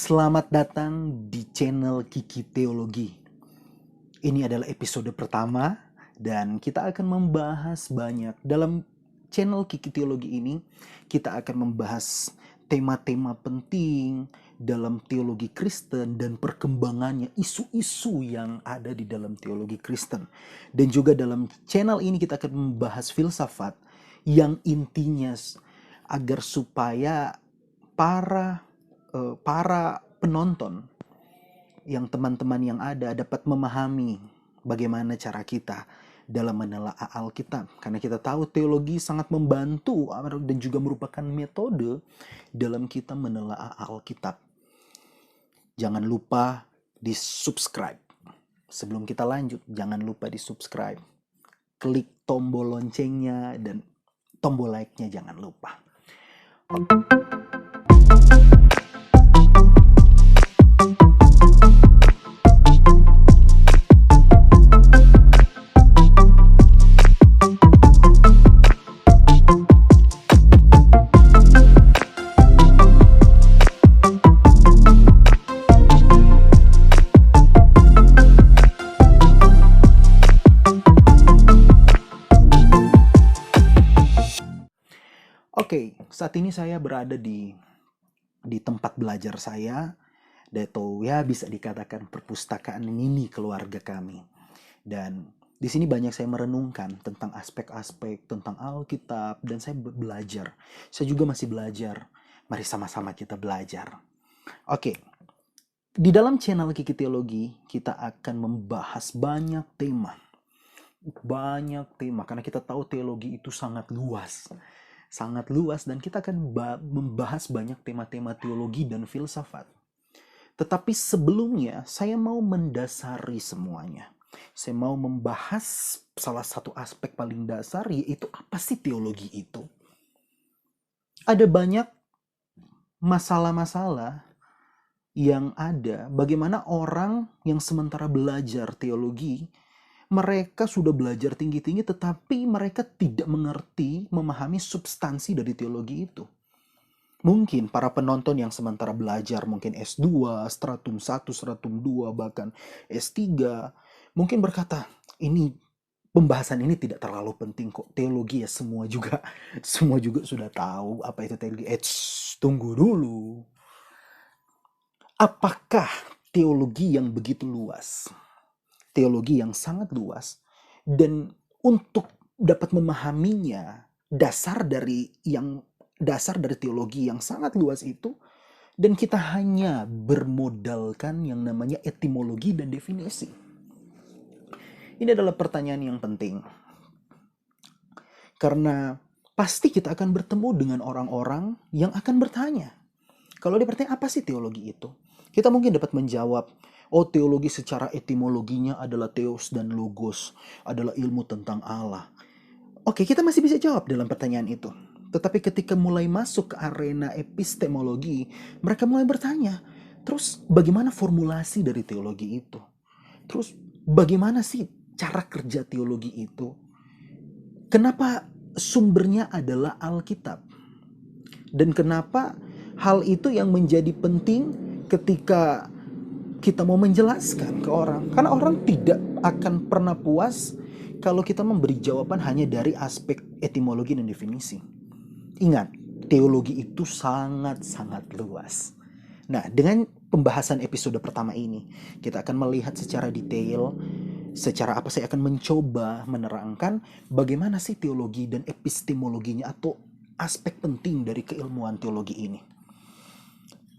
Selamat datang di channel Kiki Teologi. Ini adalah episode pertama dan kita akan membahas banyak. Dalam channel Kiki Teologi ini, kita akan membahas tema-tema penting dalam teologi Kristen dan perkembangannya, isu-isu yang ada di dalam teologi Kristen. Dan juga dalam channel ini kita akan membahas filsafat yang intinya agar supaya para penonton yang teman-teman yang ada dapat memahami bagaimana cara kita dalam menelaah Alkitab. Karena kita tahu teologi sangat membantu dan juga merupakan metode dalam kita menelaah Alkitab. Jangan lupa di-subscribe. Sebelum kita lanjut, jangan lupa di-subscribe. Klik tombol loncengnya dan tombol like-nya jangan lupa. Oke, saat ini saya berada di tempat belajar saya, atau ya bisa dikatakan perpustakaan mini keluarga kami. Dan di sini banyak saya merenungkan tentang aspek-aspek tentang Alkitab dan saya belajar. Saya juga masih belajar. Mari sama-sama kita belajar. Oke, di dalam channel Kiki Teologi kita akan membahas banyak tema. Banyak tema karena kita tahu teologi itu sangat luas dan kita akan membahas banyak tema-tema teologi dan filsafat. Tetapi sebelumnya saya mau mendasari semuanya. Saya mau membahas salah satu aspek paling dasar, yaitu apa sih teologi itu? Ada banyak masalah-masalah yang ada, bagaimana orang yang sementara belajar teologi, mereka sudah belajar tinggi-tinggi tetapi mereka tidak mengerti, memahami substansi dari teologi itu. Mungkin para penonton yang sementara belajar mungkin S2, stratum 1, stratum 2, bahkan S3, mungkin berkata, ini pembahasan ini tidak terlalu penting kok. Teologi ya semua juga sudah tahu apa itu teologi. Tunggu dulu. Apakah teologi yang begitu luas? Teologi yang sangat luas, dan untuk dapat memahaminya, dasar dari teologi yang sangat luas itu, dan kita hanya bermodalkan yang namanya etimologi dan definisi. Ini adalah pertanyaan yang penting, karena pasti kita akan bertemu dengan orang-orang yang akan bertanya. Kalau dia bertanya, apa sih teologi itu? Kita mungkin dapat menjawab, oh, teologi secara etimologinya adalah theos dan logos, adalah ilmu tentang Allah. Oke, kita masih bisa jawab dalam pertanyaan itu. Tetapi ketika mulai masuk ke arena epistemologi, mereka mulai bertanya, terus bagaimana formulasi dari teologi itu? Terus bagaimana sih cara kerja teologi itu? Kenapa sumbernya adalah Alkitab? Dan kenapa hal itu yang menjadi penting ketika kita mau menjelaskan ke orang? Karena orang tidak akan pernah puas kalau kita memberi jawaban hanya dari aspek etimologi dan definisi. Ingat, teologi itu sangat-sangat luas. Nah, dengan pembahasan episode pertama ini, kita akan melihat secara detail, secara apa saya akan mencoba menerangkan bagaimana sih teologi dan epistemologinya atau aspek penting dari keilmuan teologi ini.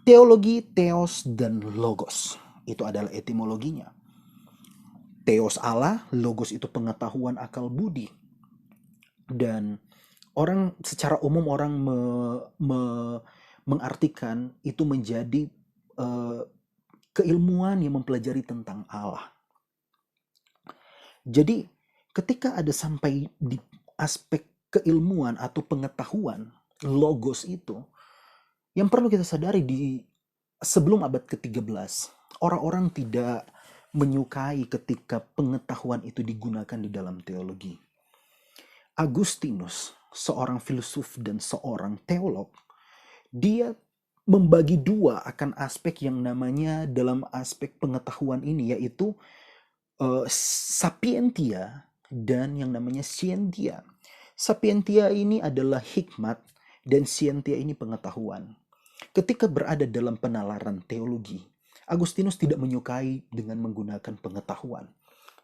Teologi, theos, dan logos. Itu adalah etimologinya. Theos Allah, logos itu pengetahuan akal budi. Dan orang secara umum orang mengartikan itu menjadi keilmuan yang mempelajari tentang Allah. Jadi ketika ada sampai di aspek keilmuan atau pengetahuan, logos itu, yang perlu kita sadari di sebelum abad ke-13, orang-orang tidak menyukai ketika pengetahuan itu digunakan di dalam teologi. Agustinus, seorang filsuf dan seorang teolog, dia membagi dua akan aspek yang namanya dalam aspek pengetahuan ini, yaitu sapientia dan yang namanya scientia. Sapientia ini adalah hikmat dan scientia ini pengetahuan. Ketika berada dalam penalaran teologi, Agustinus tidak menyukai dengan menggunakan pengetahuan.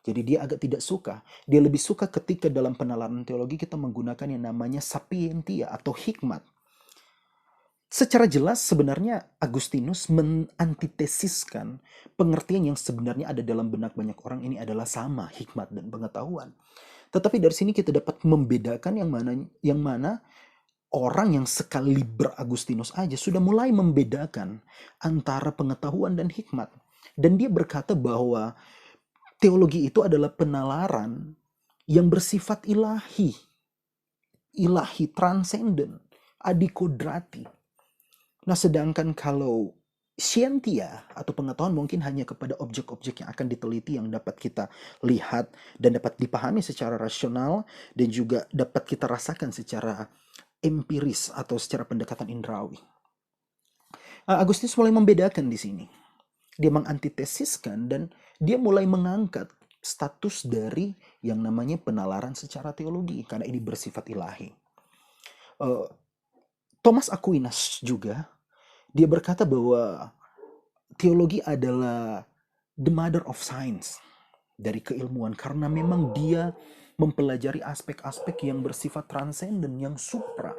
Jadi dia agak tidak suka. Dia lebih suka ketika dalam penalaran teologi kita menggunakan yang namanya sapientia atau hikmat. Secara jelas sebenarnya Agustinus menantitesiskan pengertian yang sebenarnya ada dalam benak banyak orang ini adalah sama, hikmat dan pengetahuan. Tetapi dari sini kita dapat membedakan yang mana orang yang sekaliber Agustinus aja sudah mulai membedakan antara pengetahuan dan hikmat. Dan dia berkata bahwa teologi itu adalah penalaran yang bersifat ilahi, transenden, adikodrati. Nah, sedangkan kalau scientia atau pengetahuan mungkin hanya kepada objek-objek yang akan diteliti yang dapat kita lihat dan dapat dipahami secara rasional dan juga dapat kita rasakan secara empiris atau secara pendekatan indrawi. Agustinus mulai membedakan di sini. Dia mengantitesiskan dan dia mulai mengangkat status dari yang namanya penalaran secara teologi karena ini bersifat ilahi. Thomas Aquinas juga dia berkata bahwa teologi adalah the mother of science dari keilmuan karena memang dia mempelajari aspek-aspek yang bersifat transenden, yang supra.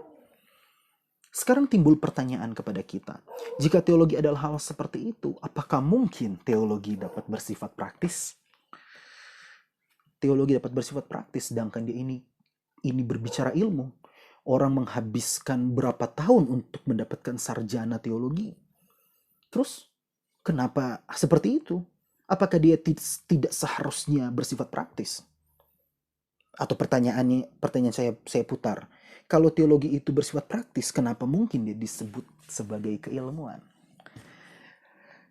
Sekarang timbul pertanyaan kepada kita. Jika teologi adalah hal seperti itu, apakah mungkin teologi dapat bersifat praktis? Teologi dapat bersifat praktis sedangkan dia ini berbicara ilmu. Orang menghabiskan berapa tahun untuk mendapatkan sarjana teologi. Terus, kenapa seperti itu? Apakah dia tidak seharusnya bersifat praktis? Atau pertanyaan saya putar. Kalau teologi itu bersifat praktis, kenapa mungkin dia disebut sebagai keilmuan?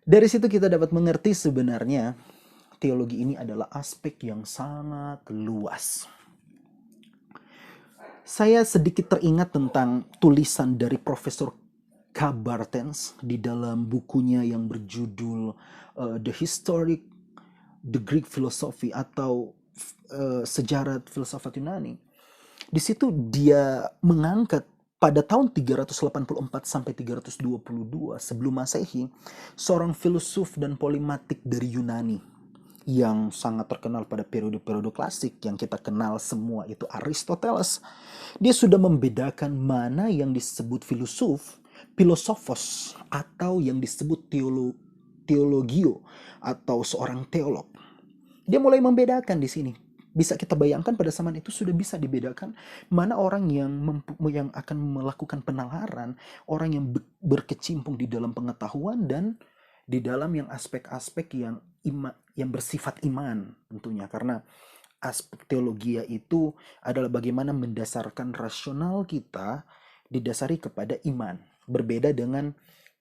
Dari situ kita dapat mengerti sebenarnya teologi ini adalah aspek yang sangat luas. Saya sedikit teringat tentang tulisan dari Profesor K. Barthes di dalam bukunya yang berjudul The Greek Philosophy atau Sejarah Filsafat Yunani. Di situ dia mengangkat pada tahun 384 sampai 322 sebelum Masehi, seorang filosof dan polimatik dari Yunani yang sangat terkenal pada periode-periode klasik yang kita kenal semua itu Aristoteles. Dia sudah membedakan mana yang disebut filosofos atau yang disebut teologio atau seorang teolog. Dia mulai membedakan di sini. Bisa kita bayangkan pada zaman itu sudah bisa dibedakan mana orang yang akan melakukan penalaran, orang yang berkecimpung di dalam pengetahuan dan di dalam yang aspek-aspek yang bersifat iman tentunya, karena aspek teologi itu adalah bagaimana mendasarkan rasional kita didasari kepada iman. Berbeda dengan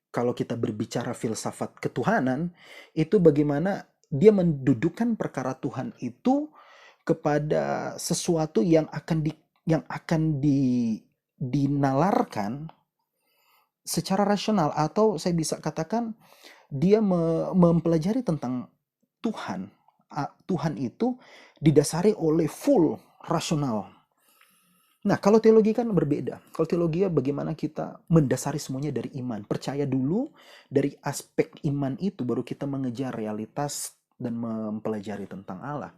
kalau kita berbicara filsafat ketuhanan, itu bagaimana dia mendudukkan perkara Tuhan itu kepada sesuatu yang akan dinalarkan secara rasional, atau saya bisa katakan dia mempelajari tentang Tuhan. Tuhan itu didasari oleh full rasional. Nah, kalau teologi kan berbeda. Kalau teologi bagaimana kita mendasari semuanya dari iman. Percaya dulu dari aspek iman itu baru kita mengejar realitas dan mempelajari tentang Allah.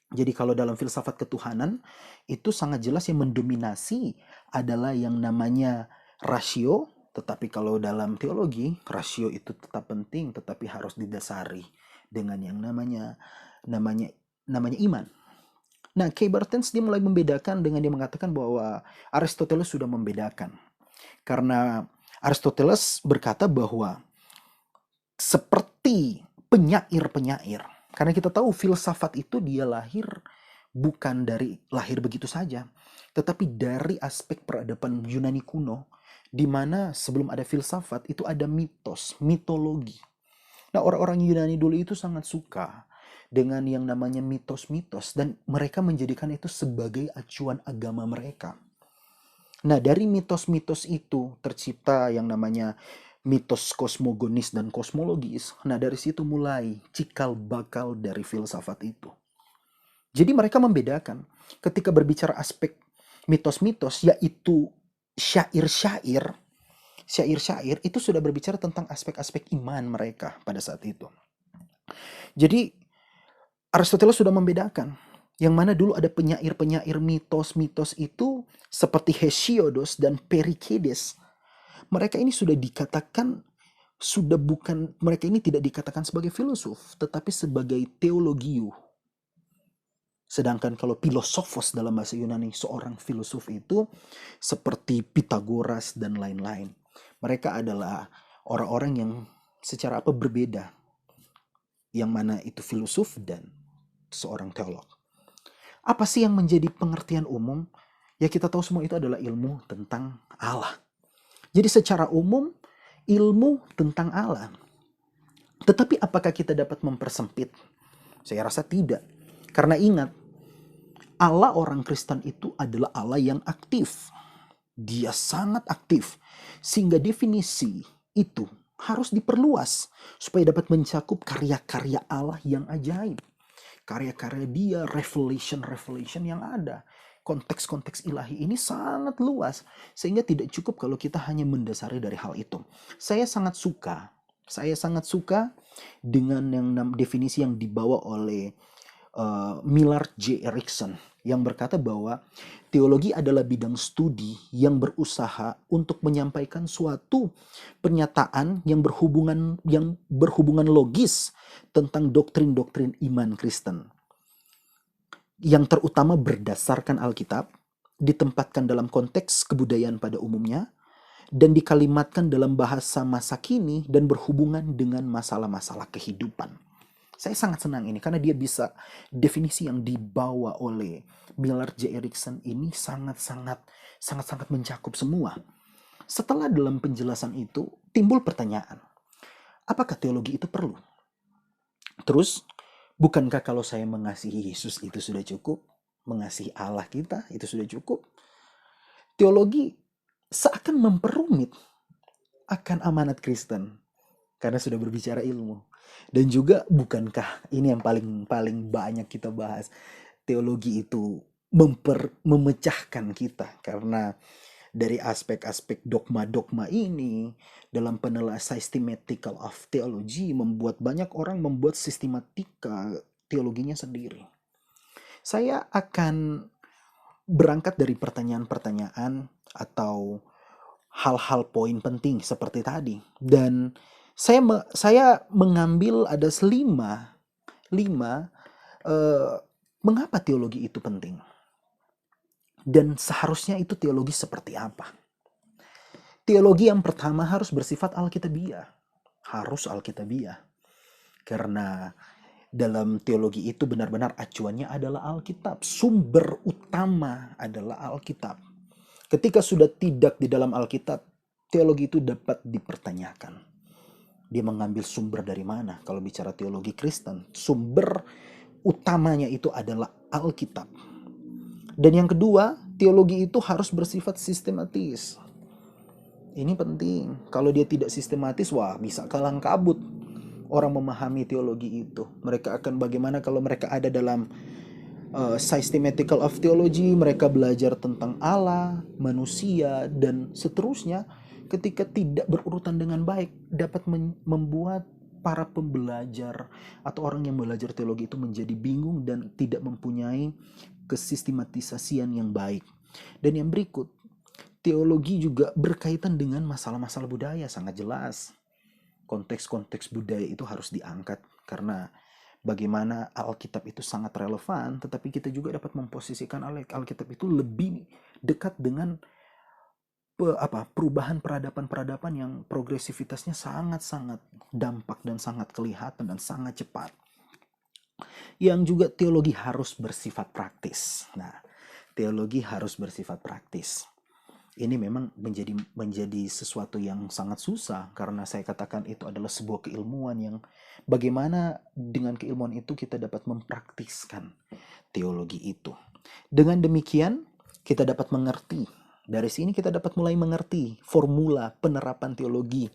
Jadi kalau dalam filsafat ketuhanan itu sangat jelas yang mendominasi adalah yang namanya rasio. Tetapi kalau dalam teologi, rasio itu tetap penting, tetapi harus didasari dengan yang namanya iman. Nah, K. Barthes dia mulai membedakan dengan dia mengatakan bahwa Aristoteles sudah membedakan. Karena Aristoteles berkata bahwa seperti penyair-penyair. Karena kita tahu filsafat itu dia bukan dari lahir begitu saja, tetapi dari aspek peradaban Yunani kuno, di mana sebelum ada filsafat itu ada mitos, mitologi. Nah, orang-orang Yunani dulu itu sangat suka dengan yang namanya mitos-mitos dan mereka menjadikan itu sebagai acuan agama mereka. Nah, dari mitos-mitos itu tercipta yang namanya mitos kosmogonis dan kosmologis. Nah, dari situ mulai cikal bakal dari filsafat itu. Jadi mereka membedakan ketika berbicara aspek mitos-mitos, yaitu syair-syair. Syair-syair itu sudah berbicara tentang aspek-aspek iman mereka pada saat itu. Jadi Aristoteles sudah membedakan yang mana dulu ada penyair-penyair mitos-mitos itu seperti Hesiodos dan Perikedes. Mereka ini sudah dikatakan sudah bukan mereka ini tidak dikatakan sebagai filosof tetapi sebagai teologiu. Sedangkan kalau filosofos dalam bahasa Yunani seorang filosof itu seperti Pitagoras dan lain-lain. Mereka adalah orang-orang yang secara apa berbeda, yang mana itu filosof dan seorang teolog. Apa sih yang menjadi pengertian umum? Ya kita tahu semua itu adalah ilmu tentang Allah. Jadi secara umum ilmu tentang Allah. Tetapi apakah kita dapat mempersempit? Saya rasa tidak. Karena ingat, Allah orang Kristen itu adalah Allah yang aktif. Dia sangat aktif. Sehingga definisi itu harus diperluas supaya dapat mencakup karya-karya Allah yang ajaib. Karya-karya dia, revelation yang ada. Konteks-konteks ilahi ini sangat luas. Sehingga tidak cukup kalau kita hanya mendasari dari hal itu. Saya sangat suka dengan yang definisi yang dibawa oleh Millard J. Erickson yang berkata bahwa teologi adalah bidang studi yang berusaha untuk menyampaikan suatu pernyataan yang berhubungan logis tentang doktrin-doktrin iman Kristen yang terutama berdasarkan Alkitab, ditempatkan dalam konteks kebudayaan pada umumnya, dan dikalimatkan dalam bahasa masa kini dan berhubungan dengan masalah-masalah kehidupan. Saya sangat senang ini karena dia bisa definisi yang dibawa oleh Millard J. Erickson ini sangat-sangat mencakup semua. Setelah dalam penjelasan itu timbul pertanyaan, apakah teologi itu perlu? Terus, bukankah kalau saya mengasihi Yesus itu sudah cukup? Mengasihi Allah kita itu sudah cukup? Teologi seakan memperumit akan amanat Kristen karena sudah berbicara ilmu. Dan juga bukankah ini yang paling banyak kita bahas, teologi itu memecahkan kita karena dari aspek-aspek dogma-dogma ini dalam penelitian systematical of theology membuat banyak orang membuat sistematika teologinya sendiri. Saya akan berangkat dari pertanyaan-pertanyaan atau hal-hal poin penting seperti tadi dan saya mengambil ada lima mengapa teologi itu penting dan seharusnya itu teologi seperti apa. Teologi yang pertama harus bersifat alkitabiah. Harus alkitabiah. Karena dalam teologi itu benar-benar acuannya adalah Alkitab. Sumber utama adalah Alkitab. Ketika sudah tidak di dalam Alkitab, teologi itu dapat dipertanyakan. Dia mengambil sumber dari mana? Kalau bicara teologi Kristen, sumber utamanya itu adalah Alkitab. Dan yang kedua, teologi itu harus bersifat sistematis. Ini penting. Kalau dia tidak sistematis, wah bisa kalang kabut orang memahami teologi itu. Mereka akan bagaimana kalau mereka ada dalam systematical of theology, mereka belajar tentang Allah, manusia, dan seterusnya. Ketika tidak berurutan dengan baik, dapat membuat para pembelajar atau orang yang belajar teologi itu menjadi bingung dan tidak mempunyai kesistematisasian yang baik. Dan yang berikut, teologi juga berkaitan dengan masalah-masalah budaya sangat jelas. Konteks-konteks budaya itu harus diangkat karena bagaimana Alkitab itu sangat relevan, tetapi kita juga dapat memposisikan Alkitab itu lebih dekat dengan perubahan peradaban-peradaban yang progresivitasnya sangat-sangat dampak dan sangat kelihatan dan sangat cepat. Yang juga teologi harus bersifat praktis. Nah, teologi harus bersifat praktis. Ini memang menjadi sesuatu yang sangat susah karena saya katakan itu adalah sebuah keilmuan yang bagaimana dengan keilmuan itu kita dapat mempraktiskan teologi itu. Dengan demikian kita dapat mengerti Dari sini kita dapat mulai mengerti formula penerapan teologi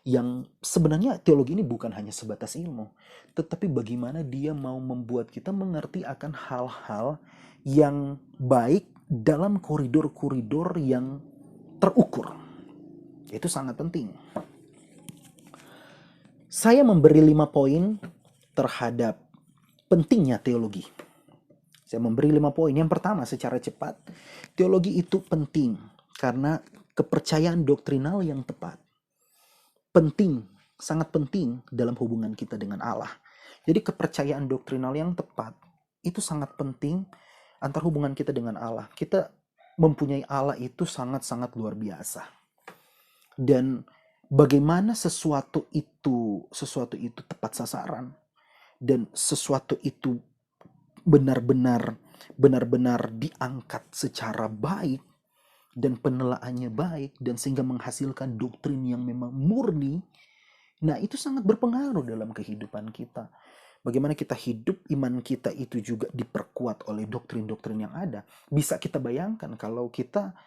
yang sebenarnya teologi ini bukan hanya sebatas ilmu, tetapi bagaimana dia mau membuat kita mengerti akan hal-hal yang baik dalam koridor-koridor yang terukur. Itu sangat penting. Saya memberi 5 poin terhadap pentingnya teologi. Saya memberi 5 poin. Yang pertama, secara cepat, teologi itu penting karena kepercayaan doktrinal yang tepat. Penting, sangat penting dalam hubungan kita dengan Allah. Jadi kepercayaan doktrinal yang tepat itu sangat penting antar hubungan kita dengan Allah. Kita mempunyai Allah itu sangat-sangat luar biasa. Dan bagaimana sesuatu itu tepat sasaran dan sesuatu itu benar-benar diangkat secara baik dan penelaannya baik dan sehingga menghasilkan doktrin yang memang murni. Nah, itu sangat berpengaruh dalam kehidupan kita. Bagaimana kita hidup, iman kita itu juga diperkuat oleh doktrin-doktrin yang ada. Bisa kita bayangkan kalau kita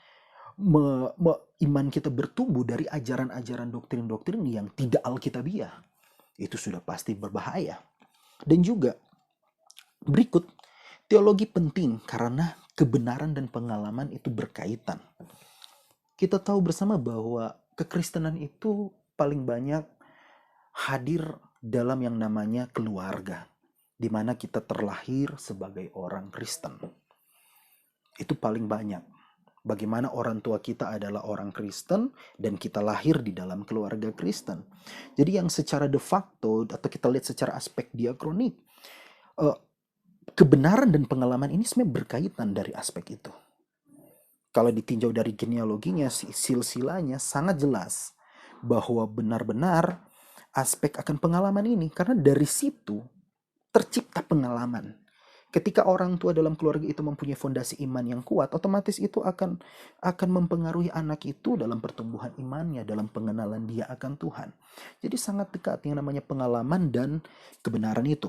iman kita bertumbuh dari ajaran-ajaran doktrin-doktrin yang tidak alkitabiah. Itu sudah pasti berbahaya. Dan juga berikut, teologi penting karena kebenaran dan pengalaman itu berkaitan. Kita tahu bersama bahwa kekristenan itu paling banyak hadir dalam yang namanya keluarga, di mana kita terlahir sebagai orang Kristen. Itu paling banyak. Bagaimana orang tua kita adalah orang Kristen dan kita lahir di dalam keluarga Kristen. Jadi yang secara de facto atau kita lihat secara aspek diakronik, kebenaran dan pengalaman ini sebenarnya berkaitan dari aspek itu. Kalau ditinjau dari genealoginya, silsilanya sangat jelas bahwa benar-benar aspek akan pengalaman ini. Karena dari situ tercipta pengalaman. Ketika orang tua dalam keluarga itu mempunyai fondasi iman yang kuat, otomatis itu akan mempengaruhi anak itu dalam pertumbuhan imannya, dalam pengenalan dia akan Tuhan. Jadi sangat dekat yang namanya pengalaman dan kebenaran itu.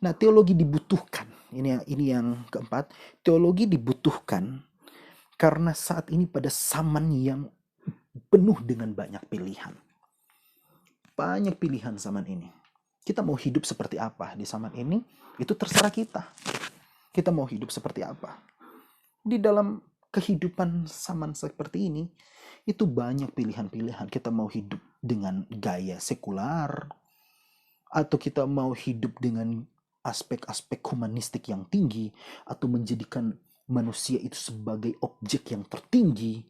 Nah, teologi dibutuhkan. Ini yang keempat. Teologi dibutuhkan karena saat ini pada zaman yang penuh dengan banyak pilihan. Banyak pilihan zaman ini. Kita mau hidup seperti apa di zaman ini, itu terserah kita. Kita mau hidup seperti apa. Di dalam kehidupan zaman seperti ini, itu banyak pilihan-pilihan. Kita mau hidup dengan gaya sekular, atau kita mau hidup dengan aspek-aspek humanistik yang tinggi, atau menjadikan manusia itu sebagai objek yang tertinggi,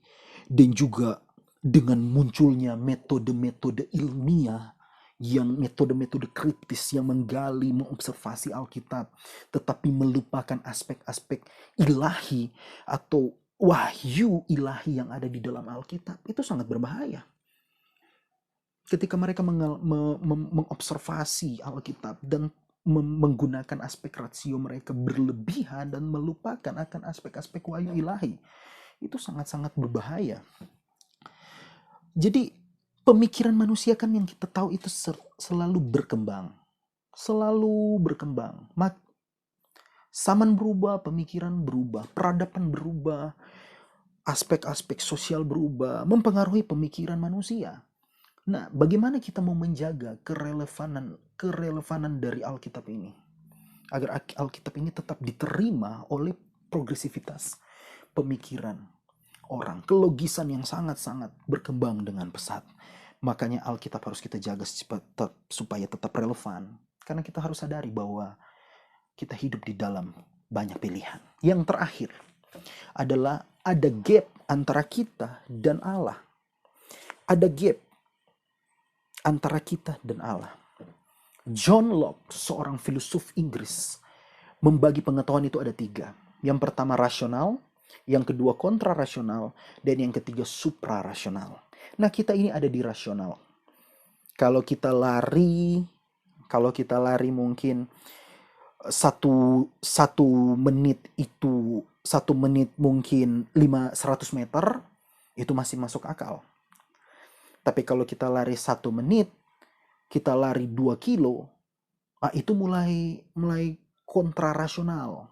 dan juga dengan munculnya metode-metode ilmiah, yang metode-metode kritis yang menggali, mengobservasi Alkitab, tetapi melupakan aspek-aspek ilahi atau wahyu ilahi yang ada di dalam Alkitab, itu sangat berbahaya. Ketika mereka mengobservasi Alkitab dan menggunakan aspek rasio mereka berlebihan dan melupakan akan aspek-aspek wahyu ilahi, itu sangat-sangat berbahaya. Jadi pemikiran manusia kan yang kita tahu itu selalu berkembang. Selalu berkembang. Zaman berubah, pemikiran berubah, peradaban berubah, aspek-aspek sosial berubah, mempengaruhi pemikiran manusia. Nah, bagaimana kita mau menjaga kerelevanan dari Alkitab ini? Agar Alkitab ini tetap diterima oleh progresivitas pemikiran orang, kelogisan yang sangat-sangat berkembang dengan pesat. Makanya Alkitab harus kita jaga supaya tetap relevan. Karena kita harus sadari bahwa kita hidup di dalam banyak pilihan. Yang terakhir adalah ada gap antara kita dan Allah. Ada gap antara kita dan Allah. John Locke, seorang filsuf Inggris, membagi pengetahuan itu ada 3. Yang pertama rasional, yang kedua kontrarasional, dan yang ketiga suprarasional. Nah, kita ini ada di rasional. Kalau kita lari mungkin satu menit mungkin 100 meter, itu masih masuk akal. Tapi kalau kita lari 1 menit, kita lari 2 kilo, itu mulai kontrarasional.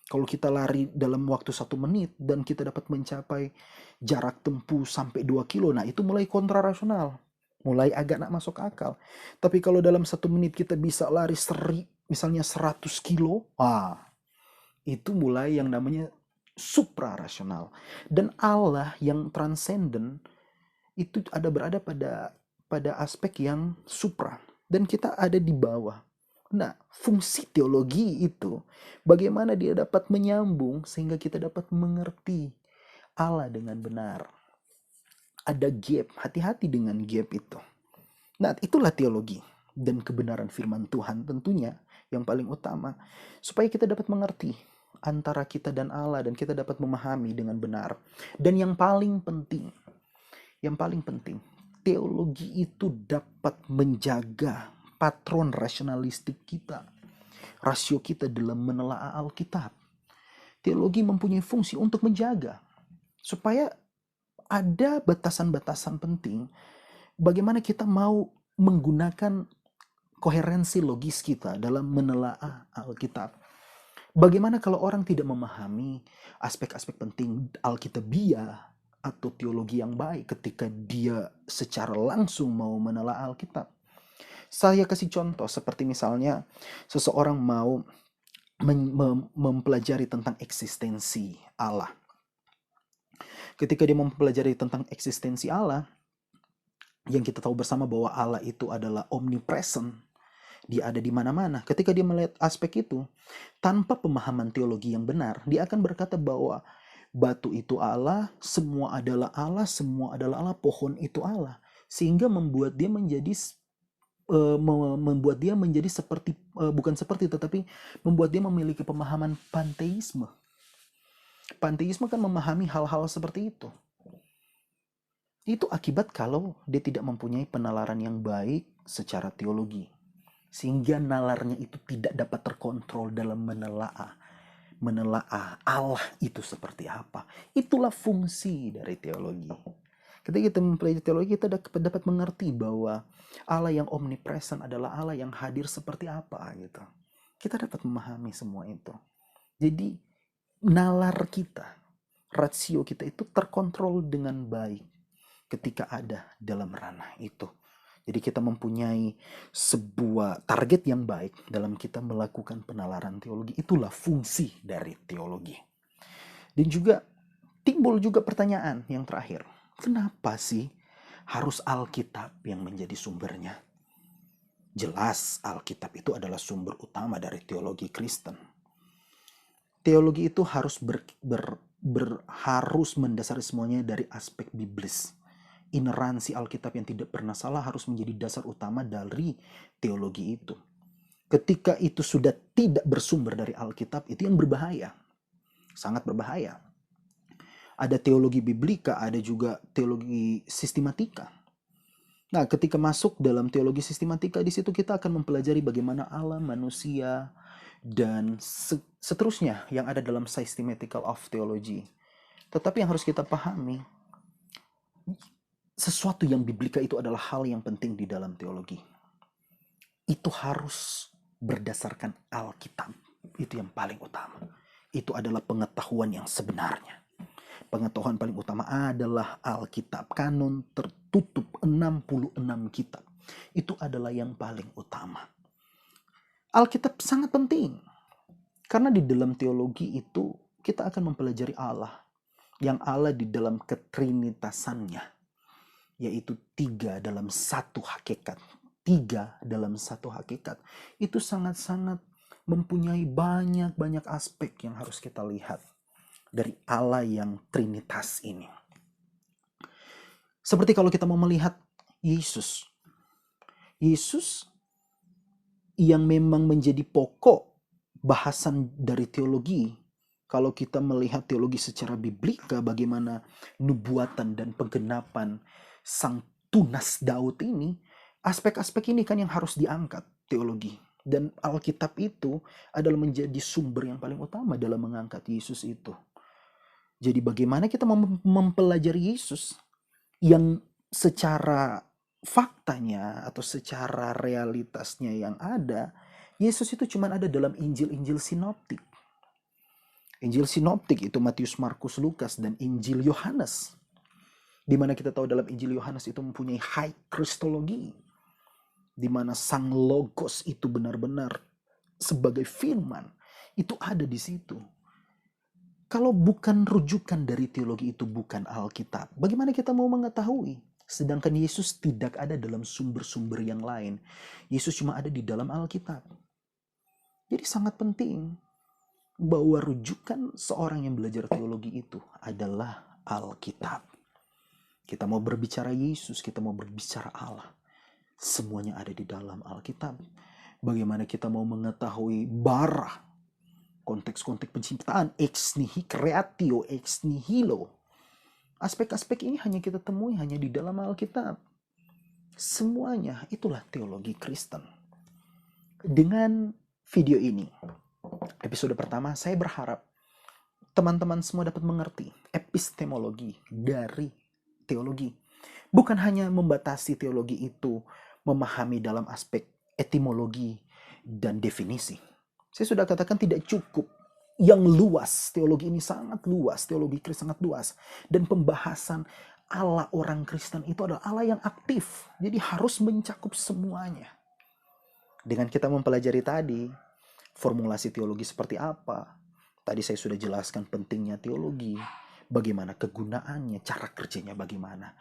Kalau kita lari dalam waktu 1 menit dan kita dapat mencapai jarak tempuh sampai 2 kilo, nah itu mulai kontrarasional. Mulai agak nak masuk akal. Tapi kalau dalam 1 menit kita bisa lari misalnya 100 kilo, itu mulai yang namanya suprarasional. Dan Allah yang transcendent itu berada pada aspek yang supra. Dan kita ada di bawah. Nah, fungsi teologi itu bagaimana dia dapat menyambung sehingga kita dapat mengerti Allah dengan benar. Ada gap, hati-hati dengan gap itu. Nah, itulah teologi dan kebenaran firman Tuhan tentunya yang paling utama supaya kita dapat mengerti antara kita dan Allah dan kita dapat memahami dengan benar. Dan yang paling penting, teologi itu dapat menjaga patron rasionalistik kita, rasio kita dalam menelaah Alkitab. Teologi mempunyai fungsi untuk menjaga supaya ada batasan-batasan penting bagaimana kita mau menggunakan koherensi logis kita dalam menelaah Alkitab. Bagaimana kalau orang tidak memahami aspek-aspek penting Alkitabiah atau teologi yang baik ketika dia secara langsung mau menelaah Alkitab? Saya kasih contoh seperti misalnya seseorang mau mempelajari tentang eksistensi Allah. Ketika dia mempelajari tentang eksistensi Allah, yang kita tahu bersama bahwa Allah itu adalah omnipresent, dia ada di mana-mana. Ketika dia melihat aspek itu, tanpa pemahaman teologi yang benar, dia akan berkata bahwa batu itu Allah, semua adalah Allah, semua adalah Allah, pohon itu Allah. Sehingga membuat dia menjadi seperti, bukan seperti, tetapi membuat dia memiliki pemahaman panteisme. Panteisme kan memahami hal-hal seperti itu. Itu akibat kalau dia tidak mempunyai penalaran yang baik secara teologi. Sehingga nalarnya itu tidak dapat terkontrol dalam menelaah Allah itu seperti apa. Itulah fungsi dari teologi. Ketika kita mempelajari teologi, kita dapat mengerti bahwa Allah yang omnipresent adalah Allah yang hadir seperti apa gitu. Kita dapat memahami semua itu. Jadi nalar kita, rasio kita itu terkontrol dengan baik ketika ada dalam ranah itu. Jadi kita mempunyai sebuah target yang baik dalam kita melakukan penalaran teologi. Itulah fungsi dari teologi. Dan juga timbul juga pertanyaan yang terakhir. Kenapa sih harus Alkitab yang menjadi sumbernya? Jelas Alkitab itu adalah sumber utama dari teologi Kristen. Teologi itu harus mendasari semuanya dari aspek biblis. Ineransi Alkitab yang tidak pernah salah harus menjadi dasar utama dari teologi itu. Ketika itu sudah tidak bersumber dari Alkitab, itu yang berbahaya. Sangat berbahaya. Ada teologi biblika, ada juga teologi sistematika. Nah, ketika masuk dalam teologi sistematika, di situ kita akan mempelajari bagaimana Allah, manusia, dan seterusnya yang ada dalam systematical of theology. Tetapi yang harus kita pahami, sesuatu yang biblika itu adalah hal yang penting di dalam teologi. Itu harus berdasarkan Alkitab. Itu yang paling utama. Itu adalah pengetahuan yang sebenarnya. Pengetahuan paling utama adalah Alkitab. Kanon tertutup 66 kitab. Itu adalah yang paling utama. Alkitab sangat penting. Karena di dalam teologi itu kita akan mempelajari Allah. Yang Allah di dalam ketrinitasannya. Yaitu 3 dalam 1 hakikat. 3 dalam 1 hakikat. Itu sangat-sangat mempunyai banyak aspek yang harus kita lihat dari Allah yang Trinitas ini. Seperti kalau kita mau melihat Yesus. Yesus yang memang menjadi pokok bahasan dari teologi. Kalau kita melihat teologi secara biblika, bagaimana nubuatan dan penggenapan sang tunas Daud ini, aspek-aspek ini kan yang harus diangkat teologi. Dan Alkitab itu adalah menjadi sumber yang paling utama dalam mengangkat Yesus itu. Jadi bagaimana kita mempelajari Yesus yang secara faktanya atau secara realitasnya yang ada, Yesus itu cuma ada dalam Injil-Injil sinoptik. Injil sinoptik itu Matius, Markus, Lukas, dan Injil Yohanes. Di mana kita tahu dalam Injil Yohanes itu mempunyai high kristologi, di mana sang logos itu benar-benar sebagai firman, itu ada di situ. Kalau bukan rujukan dari teologi itu bukan Alkitab, bagaimana kita mau mengetahui? Sedangkan Yesus tidak ada dalam sumber-sumber yang lain. Yesus cuma ada di dalam Alkitab. Jadi sangat penting bahwa rujukan seorang yang belajar teologi itu adalah Alkitab. Kita mau berbicara Yesus, kita mau berbicara Allah, semuanya ada di dalam Alkitab. Bagaimana kita mau mengetahui bara, konteks-konteks penciptaan, ex nihilo creatio, ex nihilo. Aspek-aspek ini hanya kita temui hanya di dalam Alkitab. Semuanya itulah teologi Kristen. Dengan video ini, episode pertama, saya berharap teman-teman semua dapat mengerti epistemologi dari teologi. Bukan hanya membatasi teologi itu memahami dalam aspek etimologi dan definisi. Saya sudah katakan tidak cukup yang luas. Teologi ini sangat luas. Teologi Kristen sangat luas. Dan pembahasan Allah orang Kristen itu adalah Allah yang aktif. Jadi harus mencakup semuanya. Dengan kita mempelajari tadi, formulasi teologi seperti apa. Tadi saya sudah jelaskan pentingnya teologi. Bagaimana kegunaannya, cara kerjanya bagaimana.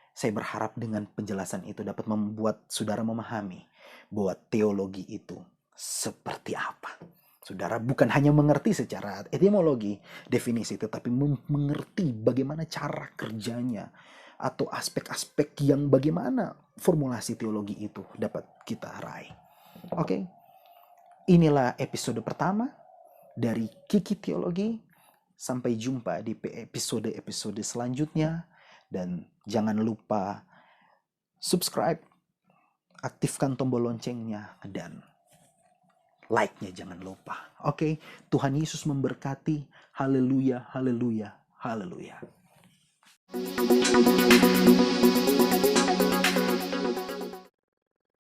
Saya berharap dengan penjelasan itu dapat membuat saudara memahami bahwa teologi itu seperti apa. Saudara bukan hanya mengerti secara etimologi, definisi, tetapi mengerti bagaimana cara kerjanya atau aspek-aspek yang bagaimana formulasi teologi itu dapat kita raih. Oke, inilah episode pertama dari Kiki Teologi. Sampai jumpa di episode-episode selanjutnya. Dan jangan lupa subscribe, aktifkan tombol loncengnya, dan like-nya jangan lupa. Oke, Tuhan Yesus memberkati. Haleluya, haleluya, haleluya.